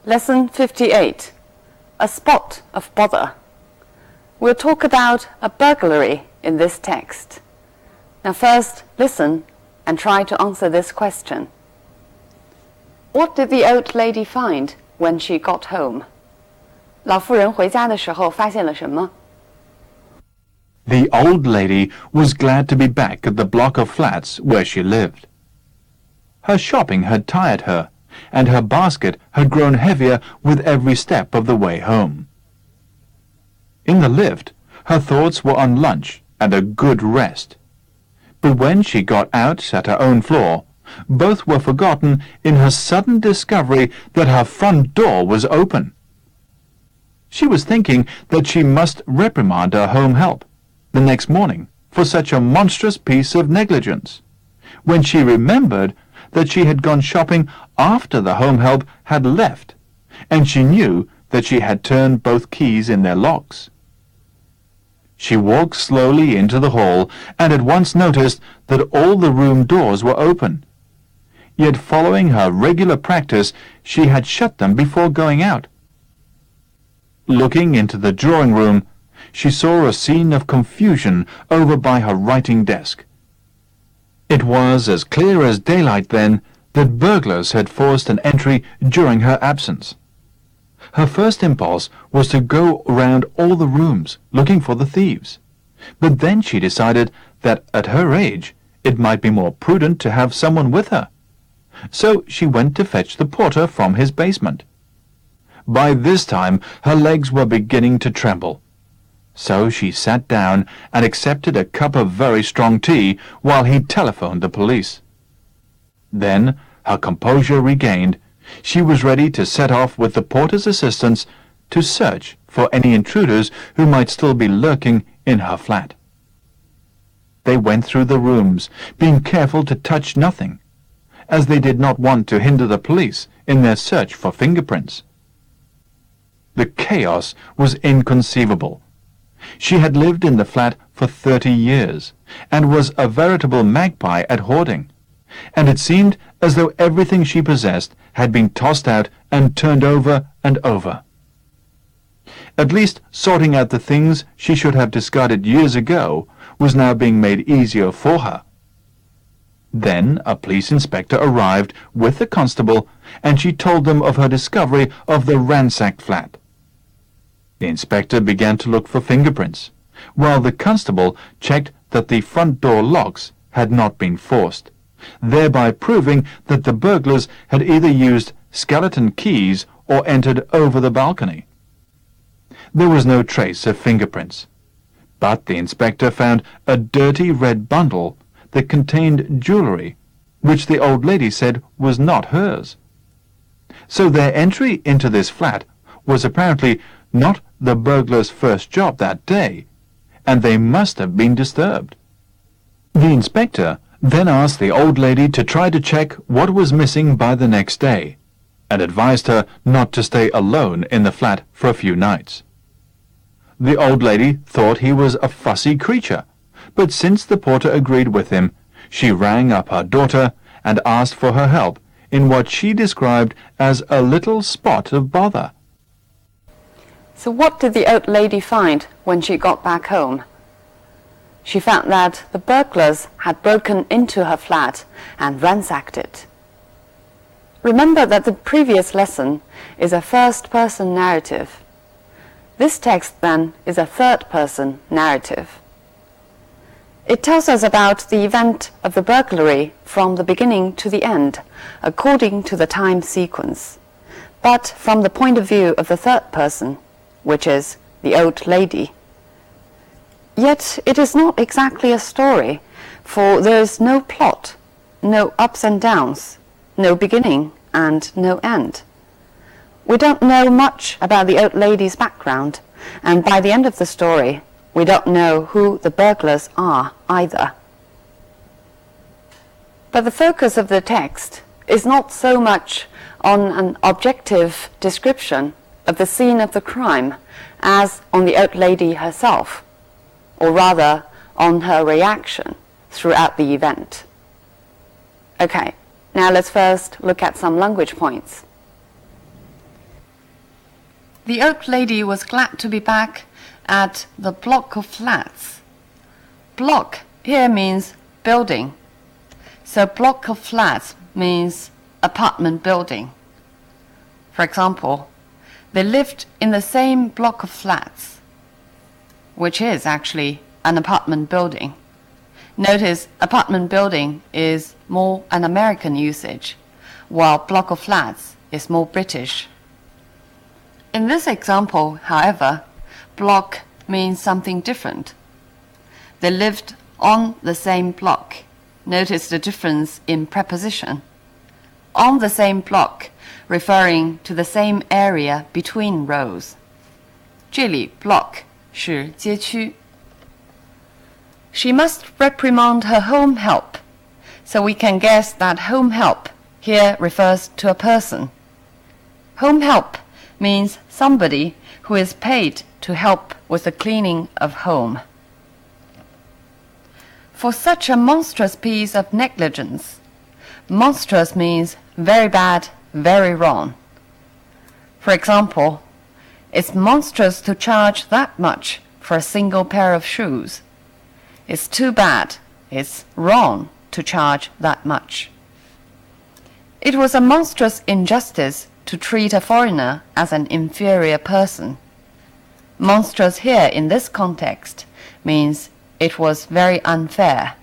Lesson 58. A spot of bother. We'll talk about a burglary in this text. Now first, listen and try to answer this question. What did the old lady find when she got home? 老妇人回家的时候发现了什么？ The old lady was glad to be back at the block of flats where she lived. Her shopping had tired her, and her basket had grown heavier with every step of the way home. In the lift, her thoughts were on lunch and a good rest. But when she got out at her own floor, both were forgotten in her sudden discovery that her front door was open. She was thinking that she must reprimand her home help the next morning for such a monstrous piece of negligence, when she remembered that she had gone shopping after the home help had left, and she knew that she had turned both keys in their locks. She walked slowly into the hall and at once noticed that all the room doors were open. Yet following her regular practice, she had shut them before going out. Looking into the drawing room, she saw a scene of confusion over by her writing desk. It was as clear as daylight then that burglars had forced an entry during her absence. Her first impulse was to go round all the rooms looking for the thieves, but then she decided that at her age it might be more prudent to have someone with her. So she went to fetch the porter from his basement. By this time her legs were beginning to tremble. So she sat down and accepted a cup of very strong tea while he telephoned the police. Then, her composure regained, she was ready to set off with the porter's assistance to search for any intruders who might still be lurking in her flat. They went through the rooms, being careful to touch nothing, as they did not want to hinder the police in their search for fingerprints. The chaos was inconceivable. She had lived in the flat for 30 years, and was a veritable magpie at hoarding, and it seemed as though everything she possessed had been tossed out and turned over and over. At least sorting out the things she should have discarded years ago was now being made easier for her. Then a police inspector arrived with the constable, and she told them of her discovery of the ransacked flat. The inspector began to look for fingerprints, while the constable checked that the front door locks had not been forced, thereby proving that the burglars had either used skeleton keys or entered over the balcony. There was no trace of fingerprints, but the inspector found a dirty red bundle that contained jewellery, which the old lady said was not hers. So their entry into this flat was apparently not the burglar's first job that day, and they must have been disturbed. The inspector then asked the old lady to try to check what was missing by the next day, and advised her not to stay alone in the flat for a few nights. The old lady thought he was a fussy creature, but since the porter agreed with him, she rang up her daughter and asked for her help in what she described as a little spot of bother. So what did the old lady find when she got back home? She found that the burglars had broken into her flat and ransacked it. Remember that the previous lesson is a first-person narrative. This text, then, is a third-person narrative. It tells us about the event of the burglary from the beginning to the end, according to the time sequence, but from the point of view of the third person, which is the old lady. Yet it is not exactly a story, for there is no plot, no ups and downs, no beginning and no end. We don't know much about the old lady's background, and by the end of the story, we don't know who the burglars are either. But the focus of the text is not so much on an objective description of the scene of the crime as on the old lady herself, or rather on her reaction throughout the event. Okay, now let's first look at some language points. The old lady was glad to be back at the block of flats. Block here means building. So block of flats means apartment building. For example, they lived in the same block of flats, which is actually an apartment building. Notice apartment building is more an American usage, while block of flats is more British. In this example, however, block means something different. They lived on the same block. Notice the difference in preposition. On the same block, referring to the same area between rows. 这里 block 是街区。She must reprimand her home help, so we can guess that home help here refers to a person. Home help means somebody who is paid to help with the cleaning of home. For such a monstrous piece of negligence, monstrous means very bad, very wrong. For example, it's monstrous to charge that much for a single pair of shoes. It's too bad, it's wrong to charge that much. It was a monstrous injustice to treat a foreigner as an inferior person. Monstrous here in this context means it was very unfair.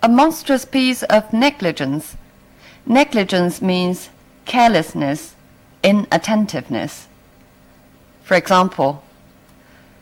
A monstrous piece of negligence. Negligence means carelessness, inattentiveness. For example,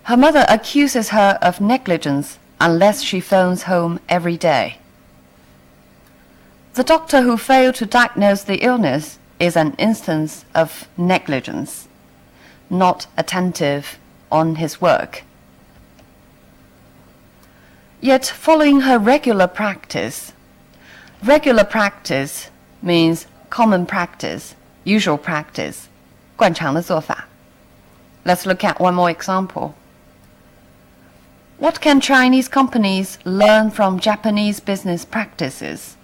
her mother accuses her of negligence unless she phones home every day. The doctor who failed to diagnose the illness is an instance of negligence, not attentive on his work. Yet following her regular practice means common practice, usual practice, 惯常的做法. Let's look at one more example. What can Chinese companies learn from Japanese business practices?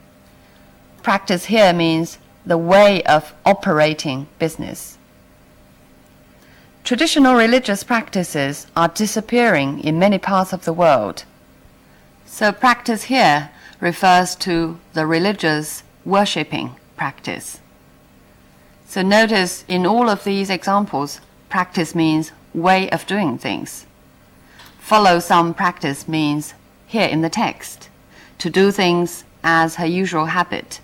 Practice here means the way of operating business. Traditional religious practices are disappearing in many parts of the world. So practice here refers to the religious worshipping practice. So notice in all of these examples, practice means way of doing things. Follow some practice means, here in the text, to do things as her usual habit.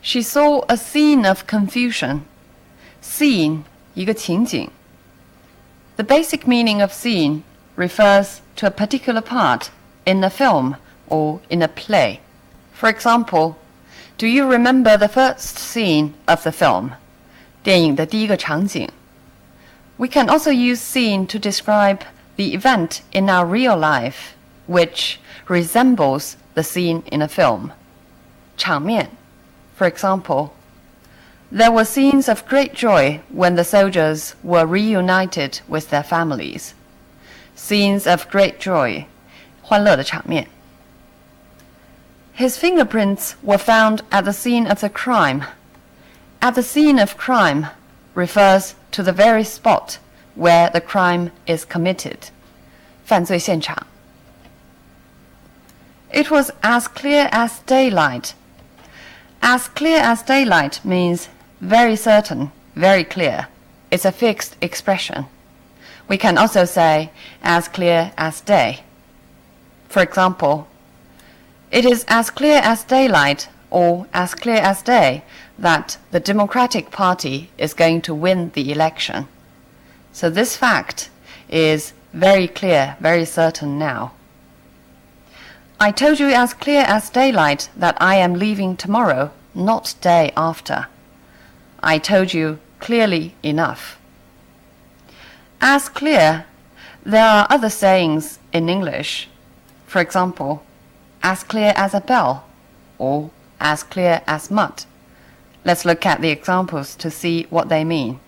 She saw a scene of confusion. Scene, 一个情景. The basic meaning of scene refers to a particular part in a film or in a play. For example, do you remember the first scene of the film? 电影的第一个场景. We can also use scene to describe the event in our real life, which resembles the scene in a film. 场面. For example, there were scenes of great joy when the soldiers were reunited with their families. Scenes of great joy, 欢乐的场面. His fingerprints were found at the scene of the crime. At the scene of crime refers to the very spot where the crime is committed. 犯罪现场. It was as clear as daylight. As clear as daylight means very certain, very clear. It's a fixed expression. We can also say as clear as day. For example, it is as clear as daylight or as clear as day that the Democratic Party is going to win the election. So this fact is very clear, very certain now. I told you as clear as daylight that I am leaving tomorrow, not day after. I told you clearly enough. As clear, there are other sayings in English. For example, as clear as a bell or as clear as mud. Let's look at the examples to see what they mean.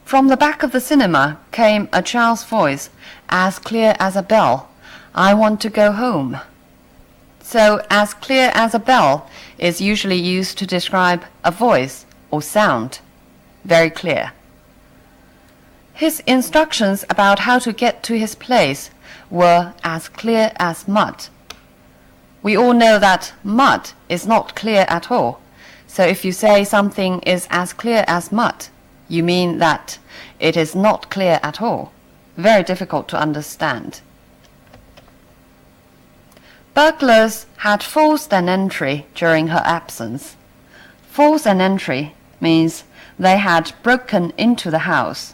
From the back of the cinema came a child's voice, as clear as a bell. I want to go home. So, as clear as a bell is usually used to describe a voice or sound. Very clear. His instructions about how to get to his place were as clear as mud. We all know that mud is not clear at all. So if you say something is as clear as mud, you mean that it is not clear at all. Very difficult to understand. Burglars had forced an entry during her absence. Force an entry means they had broken into the house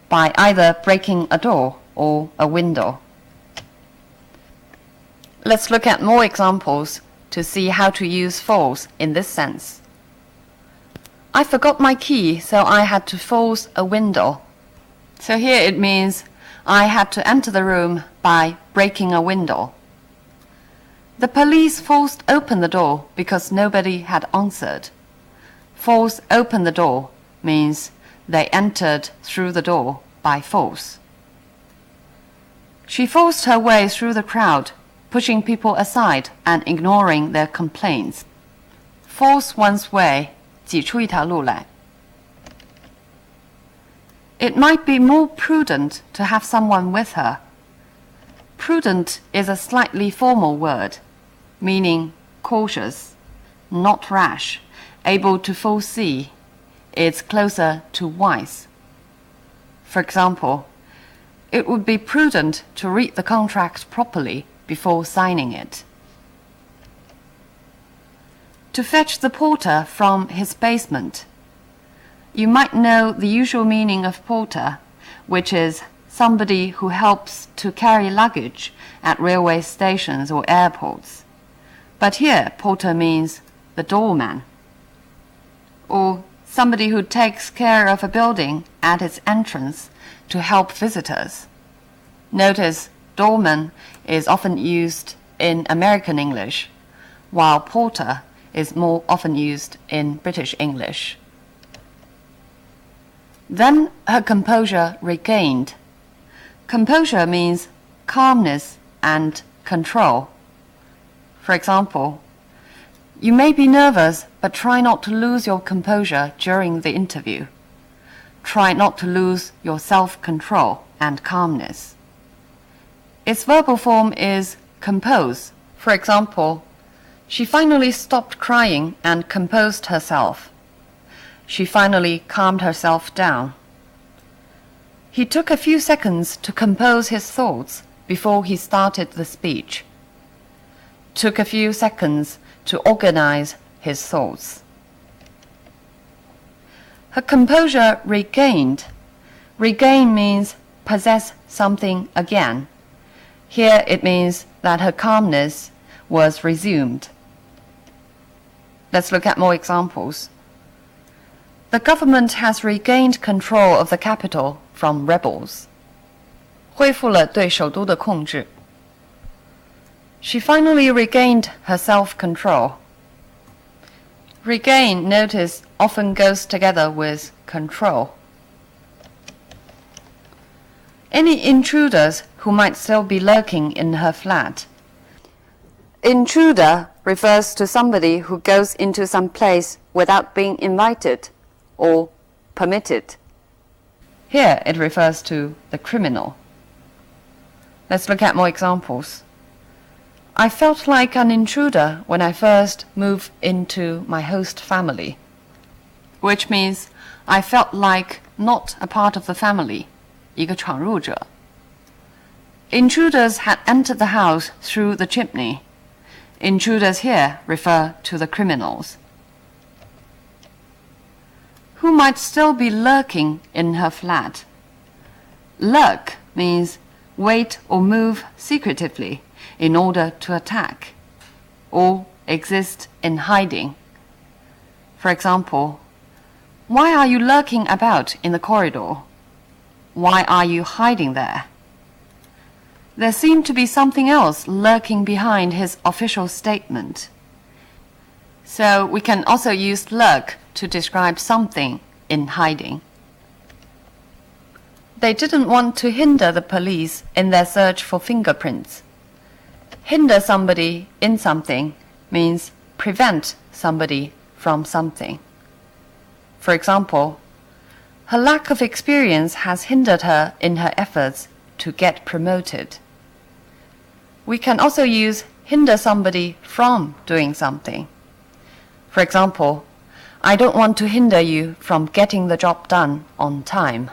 by either breaking a door or a window. Let's look at more examples to see how to use force in this sense. I forgot my key, so I had to force a window. So here it means I had to enter the room by breaking a window. The police forced open the door because nobody had answered. Force open the door means they entered through the door by force. She forced her way through the crowd, pushing people aside and ignoring their complaints. Force one's way, 挤出一条路来. It might be more prudent to have someone with her. Prudent is a slightly formal word, meaning cautious, not rash, able to foresee. It's closer to wise. For example, it would be prudent to read the contract properly before signing it. To fetch the porter from his basement. You might know the usual meaning of porter, which is somebody who helps to carry luggage at railway stations or airports. But here, porter means the doorman, or somebody who takes care of a building at its entrance to help visitors. Notice doorman is often used in American English, while porter is more often used in British English. Then her composure regained. Composure means calmness and control. For example, you may be nervous, but try not to lose your composure during the interview. Try not to lose your self-control and calmness. Its verbal form is compose. For example, she finally stopped crying and composed herself. She finally calmed herself down. He took a few seconds to compose his thoughts before he started the speech. Took a few seconds to organize his thoughts. Her composure regained. Regain means possess something again. Here it means that her calmness was resumed. Let's look at more examples. The government has regained control of the capital from rebels. 恢复了对首都的控制. She finally regained her self-control. Regain, notice, often goes together with control. Any intruders who might still be lurking in her flat. Intruder refers to somebody who goes into some place without being invited or permitted. Here it refers to the criminal. Let's look at more examples. I felt like an intruder when I first moved into my host family, which means I felt like not a part of the family, 一个闯入者. Intruders had entered the house through the chimney. Intruders here refer to the criminals. Who might still be lurking in her flat? Lurk means wait or move secretively in order to attack, or exist in hiding. For example, why are you lurking about in the corridor? Why are you hiding there? There seemed to be something else lurking behind his official statement. So we can also use lurk to describe something in hiding. They didn't want to hinder the police in their search for fingerprints. Hinder somebody in something means prevent somebody from something. For example, her lack of experience has hindered her in her efforts to get promoted. We can also use hinder somebody from doing something. For example, I don't want to hinder you from getting the job done on time.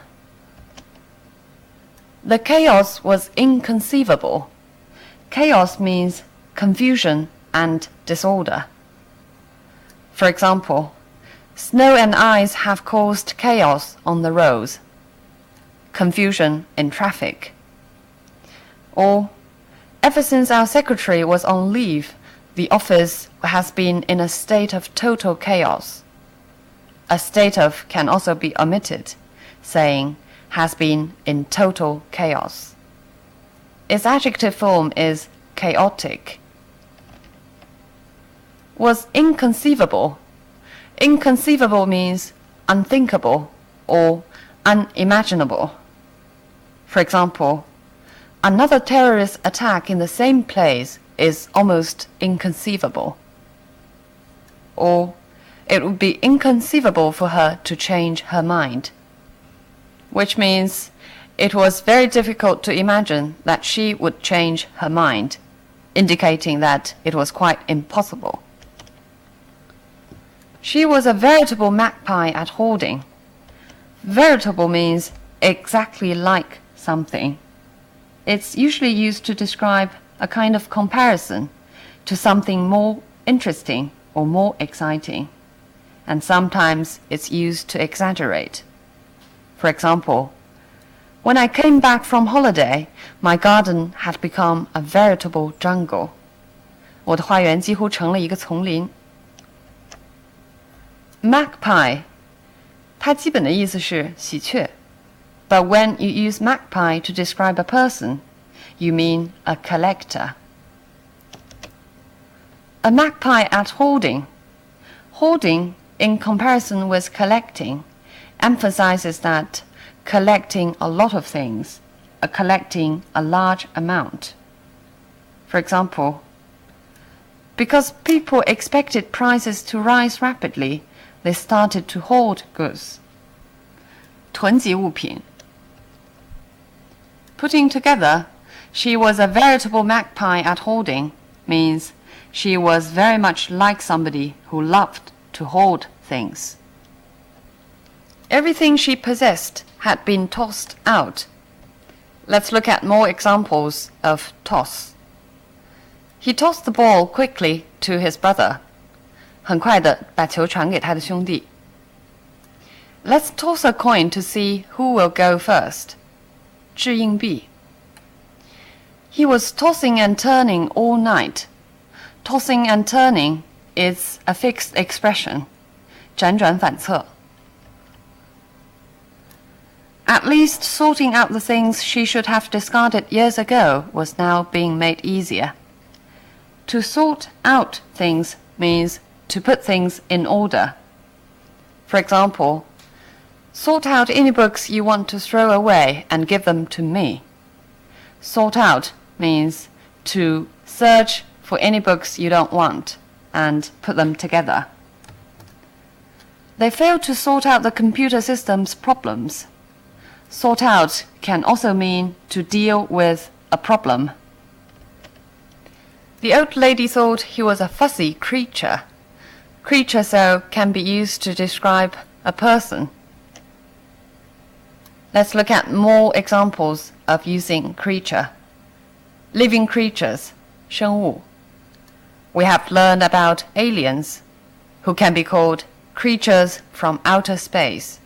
The chaos was inconceivable. Chaos means confusion and disorder. For example, snow and ice have caused chaos on the roads, confusion in traffic. Or, ever since our secretary was on leave, the office has been in a state of total chaos. A state of can also be omitted, saying has been in total chaos. Its adjective form is chaotic. Was inconceivable. Inconceivable means unthinkable or unimaginable. For example, another terrorist attack in the same place is almost inconceivable. Or, it would be inconceivable for her to change her mind, which means it was very difficult to imagine that she would change her mind, indicating that it was quite impossible. She was a veritable magpie at hoarding. Veritable means exactly like something. It's usually used to describe a kind of comparison to something more interesting or more exciting, and sometimes it's used to exaggerate. For example, when I came back from holiday, my garden had become a veritable jungle. 我的花园几乎成了一个丛林。Magpie, 它基本的意思是喜鹊。But when you use magpie to describe a person, you mean a collector. A magpie at hoarding. Hoarding, in comparison with collecting, emphasizes that collecting a lot of things, collecting a large amount. For example, because people expected prices to rise rapidly, they started to hoard goods. 囤积物品. Putting together, she was a veritable magpie at hoarding means she was very much like somebody who loved to hoard things. Everything she possessed had been tossed out. Let's look at more examples of toss. He tossed the ball quickly to his brother. 很快地把球传给他的兄弟。Let's toss a coin to see who will go first. 掷硬币。He was tossing and turning all night. Tossing and turning is a fixed expression. 辗转反侧。At least sorting out the things she should have discarded years ago was now being made easier. To sort out things means to put things in order. For example, sort out any books you want to throw away and give them to me. Sort out means to search for any books you don't want and put them together. They failed to sort out the computer system's problems. Sort out can also mean to deal with a problem. The old lady thought he was a fussy creature. Creature so can be used to describe a person. Let's look at more examples of using creature. Living creatures, 生物. We have learned about aliens, who can be called creatures from outer space.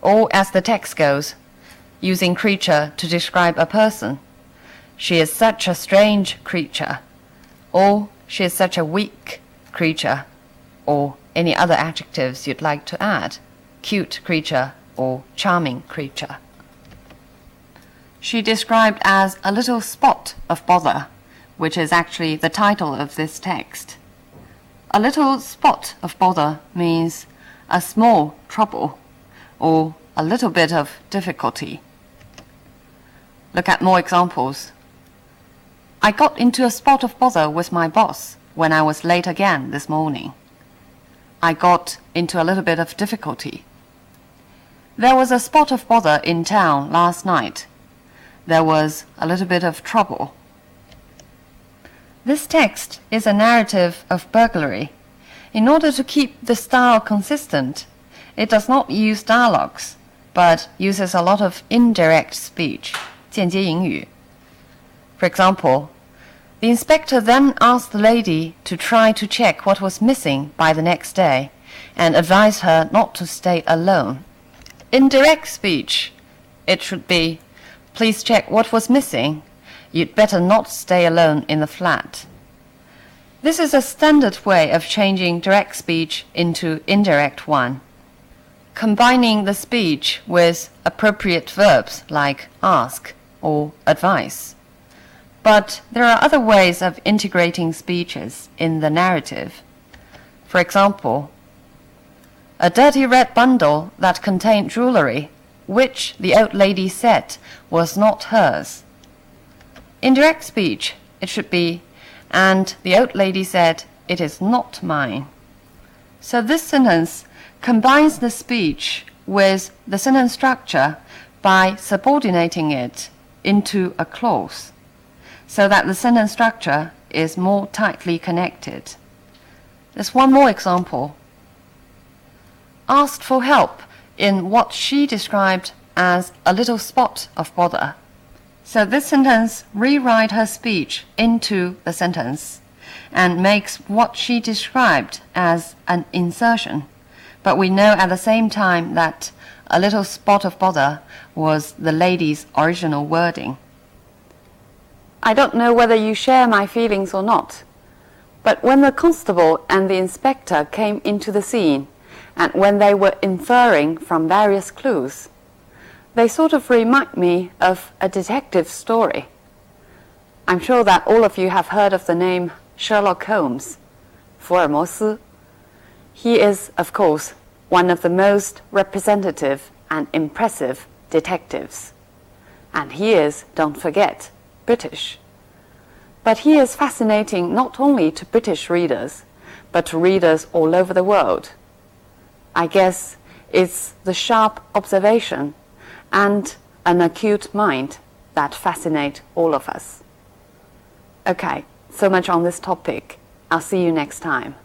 Or as the text goes, using creature to describe a person. She is such a strange creature, or she is such a weak creature, or any other adjectives you'd like to add, cute creature or charming creature. She described as a little spot of bother, which is actually the title of this text. A little spot of bother means a small trouble, or a little bit of difficulty. Look at more examples. I got into a spot of bother with my boss when I was late again this morning. I got into a little bit of difficulty. There was a spot of bother in town last night. There was a little bit of trouble. This text is a narrative of burglary. In order to keep the style consistent, it does not use dialogues, but uses a lot of indirect speech, 间接引语. For example, the inspector then asked the lady to try to check what was missing by the next day and advised her not to stay alone. In direct speech, it should be, please check what was missing. You'd better not stay alone in the flat. This is a standard way of changing direct speech into indirect one, combining the speech with appropriate verbs like ask or advise. But there are other ways of integrating speeches in the narrative. For example, a dirty red bundle that contained jewelry, which the old lady said was not hers. In direct speech, it should be, and the old lady said, it is not mine. So this sentence combines the speech with the sentence structure by subordinating it into a clause, so that the sentence structure is more tightly connected. There's one more example. Asked for help in what she described as a little spot of bother. So this sentence rewrites her speech into the sentence and makes what she described as an insertion. But we know at the same time that a little spot of bother was the lady's original wording. I don't know whether you share my feelings or not, but when the constable and the inspector came into the scene, and when they were inferring from various clues, they sort of remind me of a detective story. I'm sure that all of you have heard of the name Sherlock Holmes, 福尔摩斯. He is, of course, one of the most representative and impressive detectives. And he is, don't forget, British. But he is fascinating not only to British readers, but to readers all over the world. I guess it's the sharp observation and an acute mind that fascinate all of us. Okay, so much on this topic. I'll see you next time.